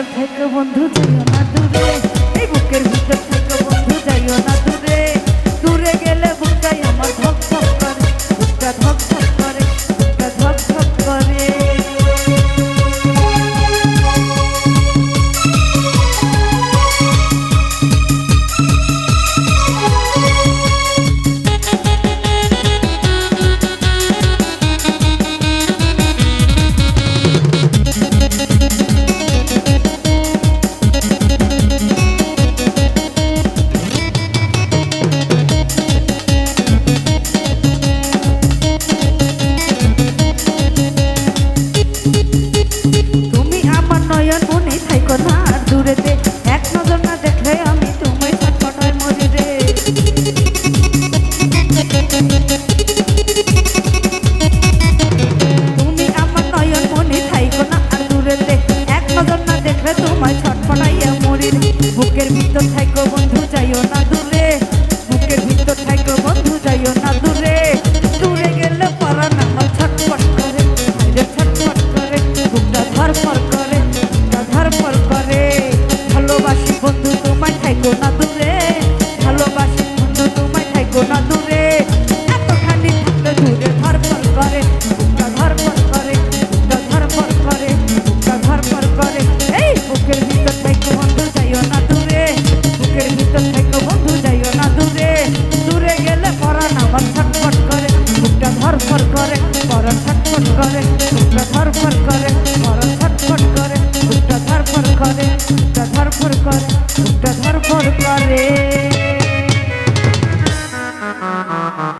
ভিতর থেকে বন্ধু যাইও না দূরে, এই বুকের ভিতর থেকে বন্ধু যাইও না দূরে। দূরে গেলে বুকটাই আমার ধক ধক করে, বুকটা ধক ধক করে, বুকটা ধক ধক করে। তুমি আমার নয়ন মনে থাইকো না দূরেতে, এক নজর না দেখলে আমি তোমায় ছটফটায় মরি রে। তুমি আমার নয়ন মনে থাইকো না আর দূরেতে, এক নজর না দেখলে তোমায় ছটফটাইয়া মরি রে। বুকের ভিতর থাইকো বন্ধু যাইও না দূরে, বুকের ভিতর থাইকো বন্ধু যাইও না দূরে। দূরে গেলে পরাণ আমার ছটফট করে, ছটফট করে, বুকটা ধরফর করে, বুকটা ধরফর করে। ভালোবাসি বন্ধু তোমায় থাইকো না দূরে, ভালোবাসি বন্ধু তোমায় থাইকো না দূরে। এতখানি থাকলে দূরে ধরফর করে, বুকটা ধরফর করে, বুকটা ধরফর করে, বুকটা ধরফর করে। এই বুকের ভিতর থাইকো বন্ধু যাইও না দূরে, বুকের ভিতর থাইকো বন্ধু যাইও না দূরে। দূরে গেলে পরাণ আমার ছটফট করে, বুকটা ধরফর করে, পরাণ ছটফট করে, বুকটা ধরফর করে, পরাণ ছটফট করে, বুকটা ধরফর করে, বুকটা ধরফর করে, বুকটা ধরফর করে।